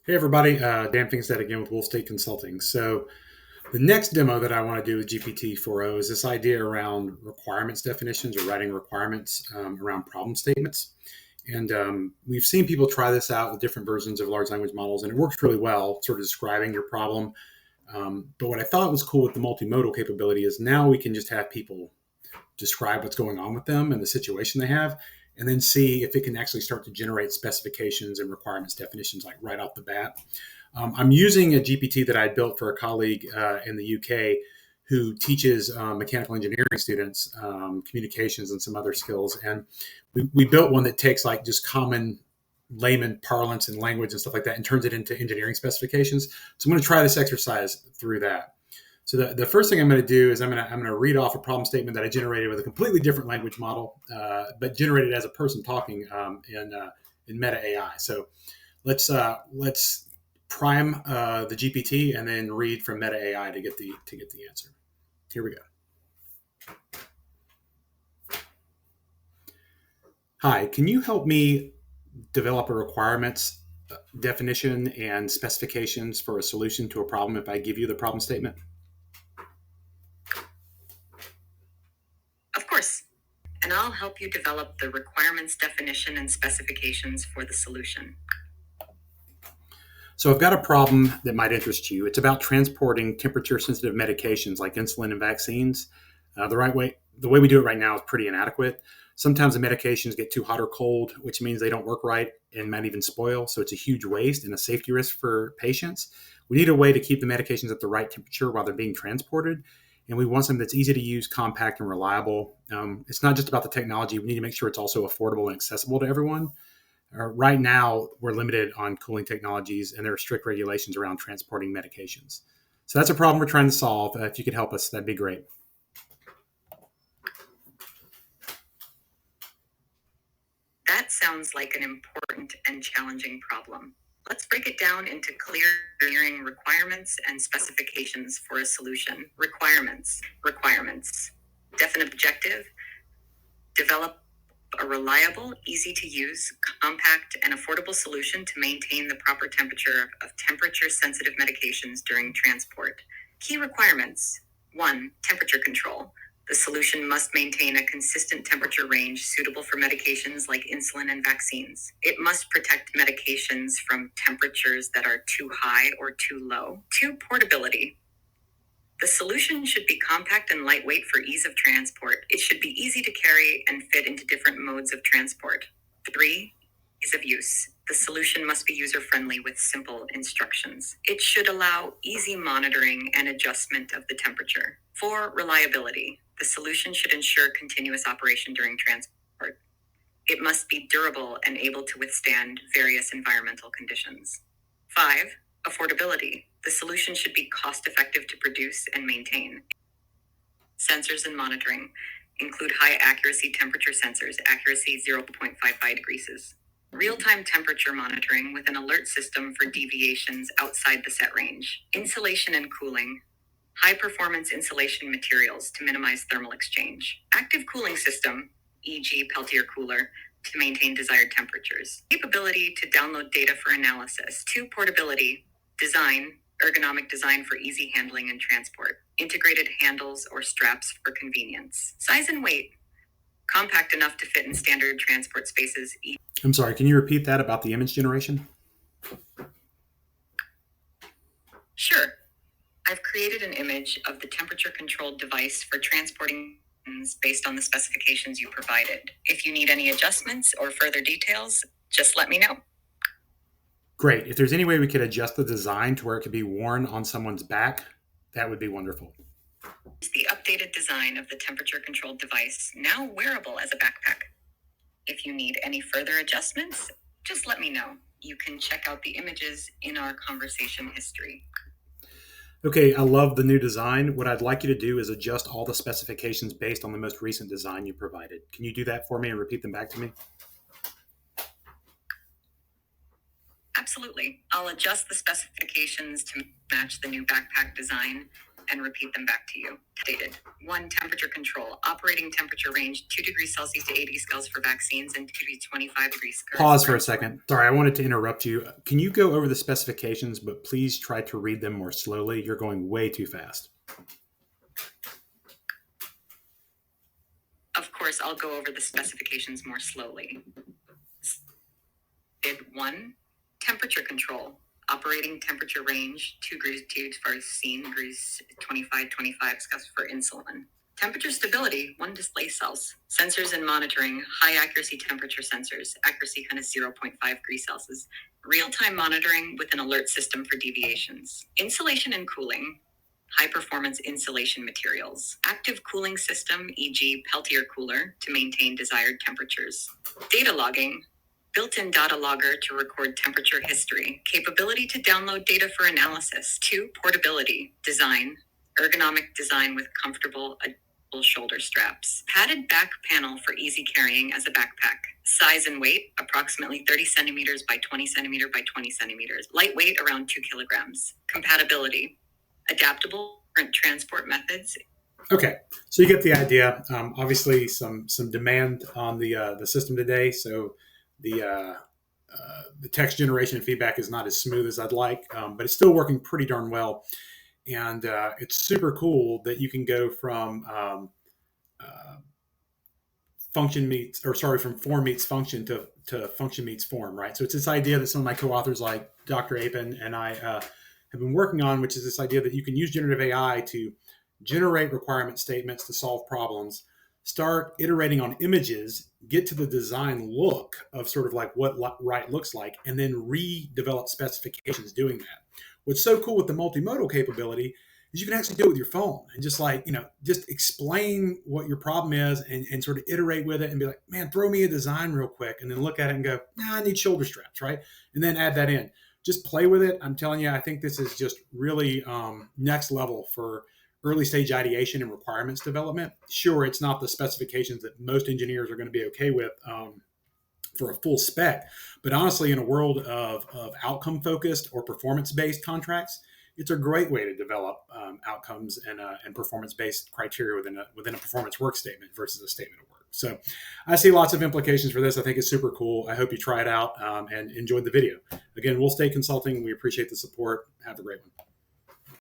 Hey everybody, Dan Finstead again with Wolf State Consulting. So the next demo that I want to do with GPT-4o is this idea around requirements definitions or writing requirements around problem statements. And we've seen people try this out with different versions of large language models, and it works really well, sort of describing your problem. But what I thought was cool with the multimodal capability is now we can just have people describe what's going on with them and the situation they have, and then see if it can actually start to generate specifications and requirements definitions like right off the bat. I'm using a GPT that I built for a colleague in the UK who teaches mechanical engineering students communications and some other skills. And we built one that takes like just common layman parlance and language and stuff like that and turns it into engineering specifications. So I'm going to try this exercise through that. So the first thing I'm going to do is I'm going to read off a problem statement that I generated with a completely different language model, but generated as a person talking in Meta AI. So let's prime the GPT and then read from Meta AI to get the answer. Here we go. Hi, can you help me develop a requirements definition and specifications for a solution to a problem if I give you the problem statement? Of course, and I'll help you develop the requirements definition and specifications for the solution. So I've got a problem that might interest you. It's about transporting temperature-sensitive medications like insulin and vaccines. The way we do it right now is pretty inadequate. Sometimes the medications get too hot or cold, which means they don't work right and might even spoil. So it's a huge waste and a safety risk for patients. We need a way to keep the medications at the right temperature while they're being transported. And we want something that's easy to use, compact, and reliable. It's not just about the technology. We need to make sure it's also affordable and accessible to everyone. Right now, we're limited on cooling technologies, and there are strict regulations around transporting medications. So that's a problem we're trying to solve. If you could help us, that'd be great. That sounds like an important and challenging problem. Let's break it down into clear engineering requirements and specifications for a solution. Requirements. Definite objective. Develop a reliable, easy to use, compact, and affordable solution to maintain the proper temperature of temperature sensitive medications during transport. Key requirements. 1. Temperature control. The solution must maintain a consistent temperature range suitable for medications like insulin and vaccines. It must protect medications from temperatures that are too high or too low. 2. Portability. The solution should be compact and lightweight for ease of transport. It should be easy to carry and fit into different modes of transport. 3. Ease of use. The solution must be user-friendly with simple instructions. It should allow easy monitoring and adjustment of the temperature. 4. Reliability. The solution should ensure continuous operation during transport. It must be durable and able to withstand various environmental conditions. 5. Affordability. The solution should be cost-effective to produce and maintain. Sensors and monitoring include high-accuracy temperature sensors, accuracy 0.55 degrees. Real-time temperature monitoring with an alert system for deviations outside the set range. Insulation and cooling. High-performance insulation materials to minimize thermal exchange. Active cooling system, e.g. Peltier cooler, to maintain desired temperatures. Capability to download data for analysis. 2. Portability. Design, ergonomic design for easy handling and transport. Integrated handles or straps for convenience. Size and weight. Compact enough to fit in standard transport spaces. I'm sorry, can you repeat that about the image generation? Sure. I've created an image of the temperature-controlled device for transporting based on the specifications you provided. If you need any adjustments or further details, just let me know. Great. If there's any way we could adjust the design to where it could be worn on someone's back, that would be wonderful. It's the updated design of the temperature-controlled device, now wearable as a backpack. If you need any further adjustments, just let me know. You can check out the images in our conversation history. Okay, I love the new design. What I'd like you to do is adjust all the specifications based on the most recent design you provided. Can you do that for me and repeat them back to me? Absolutely. I'll adjust the specifications to match the new backpack design. and repeat them back to you. Stated. 1. Temperature control. Operating temperature range 2 degrees Celsius to 80 scales for vaccines and 2 to 25 degrees Celsius. Pause for a second. Sorry, I wanted to interrupt you. Can you go over the specifications, but please try to read them more slowly? You're going way too fast. Of course, I'll go over the specifications more slowly. 1. Temperature control. Operating temperature range 2 degrees for vaccine, degrees 25 scales for insulin. Temperature stability 1 display cells. Sensors and monitoring high accuracy temperature sensors. Accuracy kind of 0.5 degrees Celsius. Real-time monitoring with an alert system for deviations. Insulation and cooling. High performance insulation materials. Active cooling system, e.g. Peltier cooler, to maintain desired temperatures. Data logging. Built-in data logger to record temperature history. Capability to download data for analysis. 2. Portability. Design. Ergonomic design with comfortable adjustable shoulder straps. Padded back panel for easy carrying as a backpack. Size and weight, approximately 30 centimeters by 20 centimeter by 20 centimeters. Lightweight, around 2 kilograms. Compatibility. Adaptable different transport methods. Okay, so you get the idea. Obviously, some demand on the system today. So the text generation and feedback is not as smooth as I'd like, but it's still working pretty darn well. And it's super cool that you can go from from form meets function to function meets form, right? So it's this idea that some of my co-authors like Dr. Apen and I have been working on, which is this idea that you can use generative AI to generate requirement statements to solve problems, start iterating on images, get to the design look of sort of like what right looks like, and then redevelop specifications doing that. What's so cool with the multimodal capability is you can actually do it with your phone and just just explain what your problem is and sort of iterate with it and be like, man, throw me a design real quick, and then look at it and go, nah, I need shoulder straps, right? And then add that in. Just play with it. I'm telling you, I think this is just really next level for early stage ideation and requirements development. Sure, it's not the specifications that most engineers are going to be okay with for a full spec, but honestly, in a world of outcome focused or performance based contracts, it's a great way to develop outcomes and performance based criteria within a performance work statement versus a statement of work. So I see lots of implications for this. I think it's super cool. I hope you try it out and enjoyed the video. Again, we'll stay consulting. We appreciate the support. Have a great one.